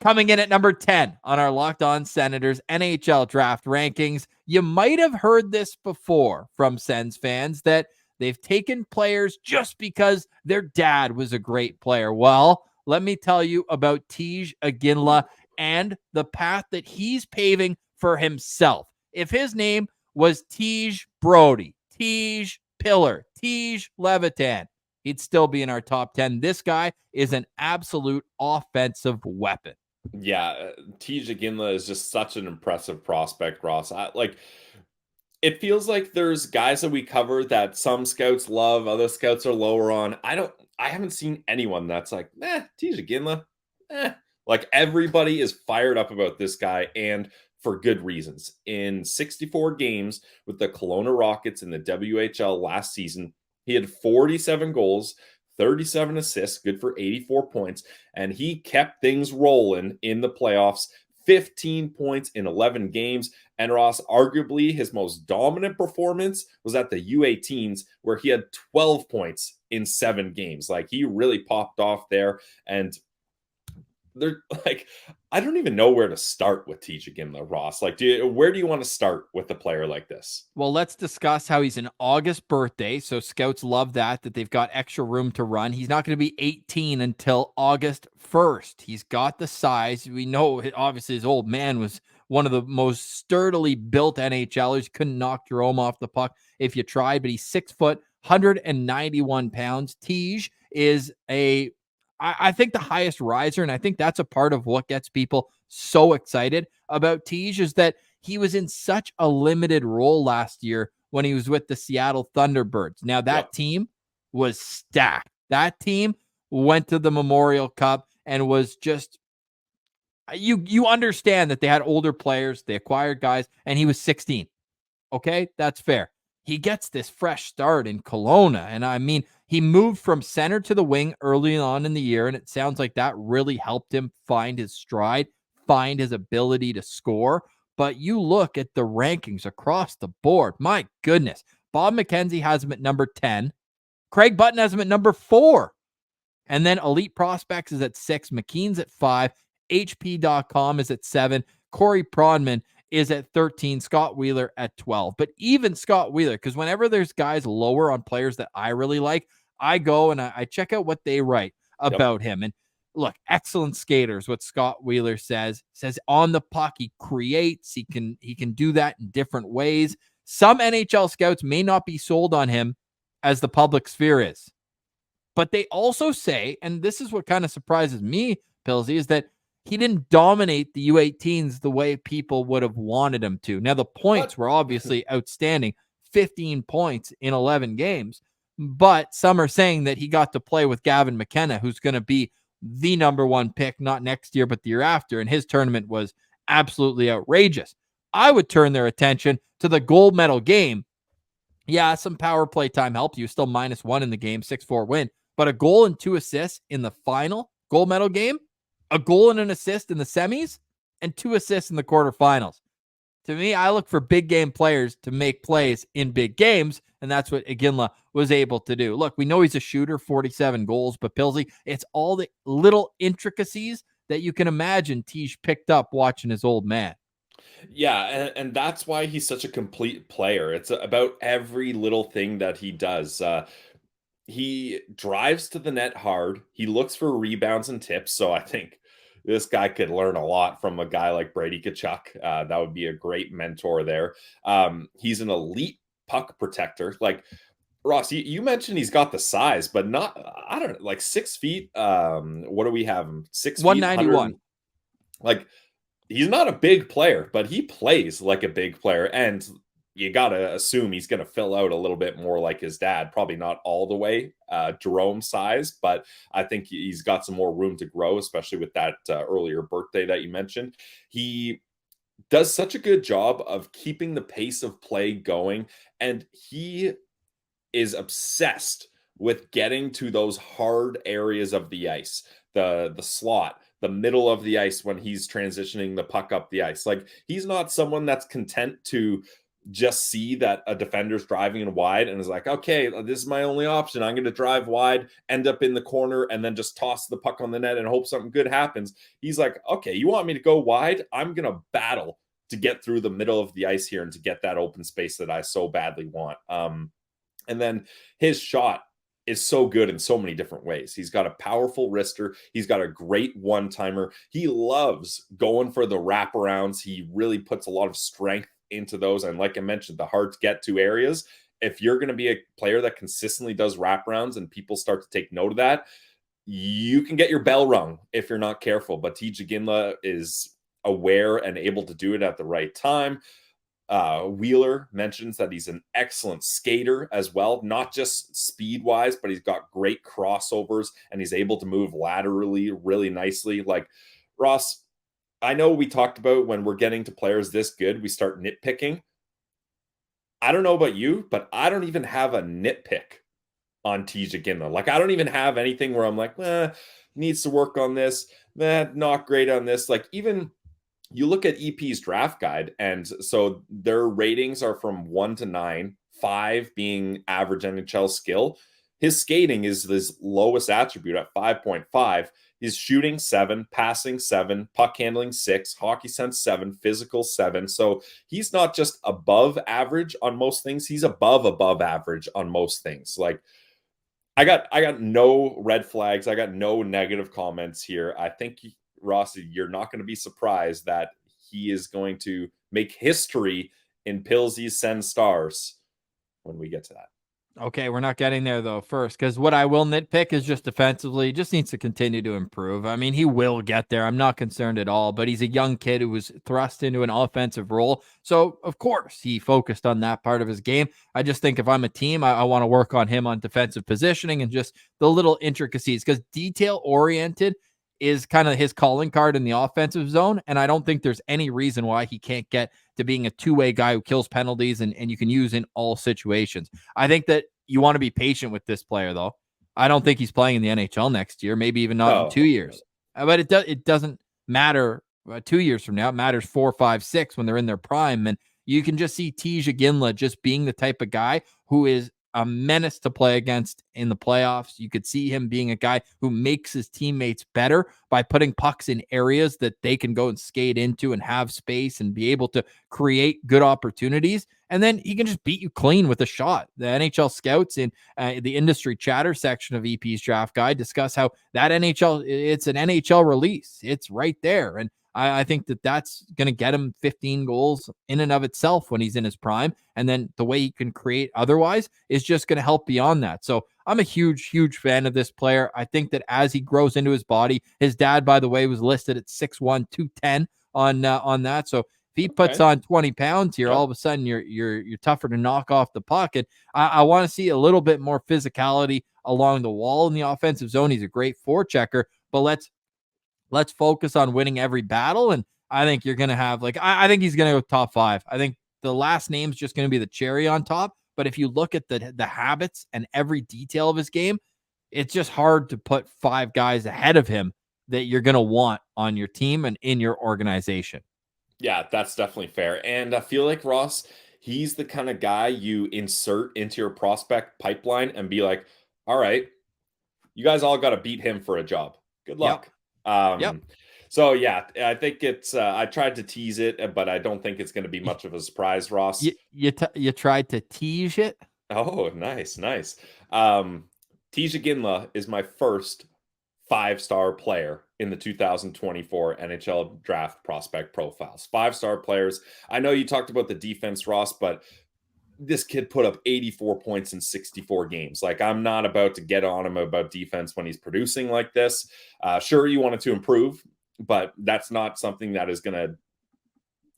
Coming in at number 10 on our Locked On Senators NHL draft rankings, you might have heard this before from Sens fans that they've taken players just because their dad was a great player. Well, let me tell you about Iginla and the path that he's paving for himself. If his name was Tej Brody, Tej Pillar, Tej Levitan, he'd still be in our top 10. This guy is an absolute offensive weapon. Yeah, Tej Iginla is just such an impressive prospect, Ross. It feels like there's guys that we cover that some scouts love, other scouts are lower on. I haven't seen anyone that's like, Tej Iginla, Like everybody is fired up about this guy, and for good reasons. In 64 games with the Kelowna Rockets in the WHL last season, he had 47 goals, 37 assists, good for 84 points, and he kept things rolling in the playoffs. 15 points in 11 games. And Ross, arguably his most dominant performance was at the U18s, where he had 12 points in 7 games. Like, he really popped off there. And they're like, I don't even know where to start with Tej Iginla, Ross. Like, where do you want to start with a player like this? Well, let's discuss how he's an August birthday. So scouts love that they've got extra room to run. He's not going to be 18 until August 1st. He's got the size. We know, obviously, his old man was one of the most sturdily built NHLers. Couldn't knock Jerome off the puck if you tried, but he's 6 foot, 191 pounds. Tej is I think the highest riser, and I think that's a part of what gets people so excited about Tej, is that he was in such a limited role last year when he was with the Seattle Thunderbirds. Now, that team was stacked. That team went to the Memorial Cup and was just, you understand that they had older players, they acquired guys, and he was 16. Okay, that's fair. He gets this fresh start in Kelowna, and I mean, he moved from center to the wing early on in the year, and it sounds like that really helped him find his stride, find his ability to score. But you look at the rankings across the board, my goodness. Bob McKenzie has him at number 10. Craig Button has him at number 4. And then Elite Prospects is at 6. McKean's at 5. HP.com is at 7. Corey Pronman is at 13, Scott Wheeler at 12. But even Scott Wheeler, because whenever there's guys lower on players that I really like, I go and I check out what they write about him. And look, excellent skaters, what Scott Wheeler says on the puck, he creates, he can do that in different ways. Some NHL scouts may not be sold on him as the public sphere is. But they also say, and this is what kind of surprises me, Pilsy, is that he didn't dominate the U18s the way people would have wanted him to. Now, the points were obviously outstanding, 15 points in 11 games, but some are saying that he got to play with Gavin McKenna, who's going to be the number 1 pick, not next year, but the year after, and his tournament was absolutely outrageous. I would turn their attention to the gold medal game. Yeah, some power play time helped you, still -1 in the game, 6-4 win, but a goal and 2 assists in the final gold medal game, a goal and an assist in the semis, and 2 assists in the quarterfinals. To me, I look for big game players to make plays in big games, and that's what Iginla was able to do. Look, we know he's a shooter, 47 goals, but Pilsy, it's all the little intricacies that you can imagine Tej picked up watching his old man. Yeah, and that's why he's such a complete player. It's about every little thing that he does. He drives to the net hard. He looks for rebounds and tips. So I think this guy could learn a lot from a guy like Brady Tkachuk. That would be a great mentor there. He's an elite puck protector. Like, Ross, you mentioned he's got the size, but not, I don't know, like 6 feet. What do we have him? 6 feet, 191. Like, he's not a big player, but he plays like a big player. And you got to assume he's going to fill out a little bit more like his dad. Probably not all the way Jerome size, but I think he's got some more room to grow, especially with that earlier birthday that you mentioned. He does such a good job of keeping the pace of play going, and he is obsessed with getting to those hard areas of the ice, the slot, the middle of the ice when he's transitioning the puck up the ice. Like, he's not someone that's content to just see that a defender's driving in wide and is like, okay, this is my only option. I'm going to drive wide, end up in the corner, and then just toss the puck on the net and hope something good happens. He's like, okay, you want me to go wide? I'm going to battle to get through the middle of the ice here and to get that open space that I so badly want. And then his shot is so good in so many different ways. He's got a powerful wrister. He's got a great one-timer. He loves going for the wraparounds. He really puts a lot of strength into those. And like I mentioned, the hard to get to areas. If you're going to be a player that consistently does wraparounds and people start to take note of that, you can get your bell rung if you're not careful. But Iginla is aware and able to do it at the right time. Wheeler mentions that he's an excellent skater as well, not just speed wise, but he's got great crossovers and he's able to move laterally really nicely. Like, Ross, I know we talked about when we're getting to players this good, we start nitpicking. I don't know about you, but I don't even have a nitpick on Iginla. Like, I don't even have anything where I'm like, needs to work on this, not great on this. Like, even you look at EP's draft guide, and so their ratings are from 1 to 9, 5 being average NHL skill. His skating is his lowest attribute at 5.5. His shooting 7, passing 7, puck handling 6, hockey sense 7, physical 7. So he's not just above average on most things; he's above average on most things. Like, I got no red flags. I got no negative comments here. I think, Rossi, you're not going to be surprised that he is going to make history in Pilsy's Sens Stars when we get to that. Okay, we're not getting there though first, because what I will nitpick is just defensively, he just needs to continue to improve. I mean, he will get there. I'm not concerned at all, but he's a young kid who was thrust into an offensive role. So, of course, he focused on that part of his game. I just think if I'm a team, I want to work on him on defensive positioning and just the little intricacies, because detail-oriented is kind of his calling card in the offensive zone. And I don't think there's any reason why he can't get to being a two-way guy who kills penalties and you can use in all situations. I think that you want to be patient with this player, though. I don't think he's playing in the NHL next year, maybe even not in 2 years. But it doesn't matter 2 years from now. It matters 4, 5, 6 when they're in their prime. And you can just see Iginla just being the type of guy who is a menace to play against in the playoffs. You could see him being a guy who makes his teammates better by putting pucks in areas that they can go and skate into and have space and be able to create good opportunities. And then he can just beat you clean with a shot. The NHL scouts in the industry chatter section of EP's draft guide discuss how that it's an NHL release. It's right there. And I think that that's going to get him 15 goals in and of itself when he's in his prime. And then the way he can create otherwise is just going to help beyond that. So I'm a huge, huge fan of this player. I think that as he grows into his body, his dad, by the way, was listed at 6'1", 210 on that. So if he puts on 20 pounds here, all of a sudden you're tougher to knock off the puck. And I want to see a little bit more physicality along the wall in the offensive zone. He's a great forechecker, but let's focus on winning every battle. And I think you're going to have, like, I think he's going to go top 5. I think the last name's just going to be the cherry on top. But if you look at the habits and every detail of his game, it's just hard to put 5 guys ahead of him that you're going to want on your team and in your organization. Yeah, that's definitely fair. And I feel like, Ross, he's the kind of guy you insert into your prospect pipeline and be like, all right, you guys all got to beat him for a job. Good luck. Yep. So yeah, I think it's I tried to tease it, but I don't think it's going to be much of a surprise, Ross. You tried to tease it? Oh, nice. Iginla is my first 5-star player in the 2024 NHL draft prospect profiles. 5-star players. I know you talked about the defense, Ross, but this kid put up 84 points in 64 games. Like, I'm not about to get on him about defense when he's producing like this. Sure, you wanted to improve, but that's not something that is going to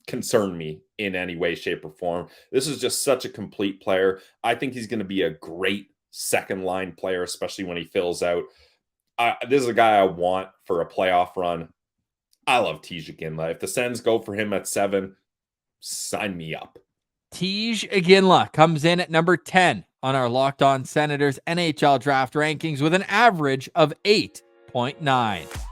concern me in any way, shape, or form. This is just such a complete player. I think he's going to be a great second line player, especially when he fills out. This is a guy I want for a playoff run. I love Iginla. If the Sens go for him at 7, sign me up. Iginla comes in at number 10 on our Locked On Senators NHL draft rankings with an average of 8.9.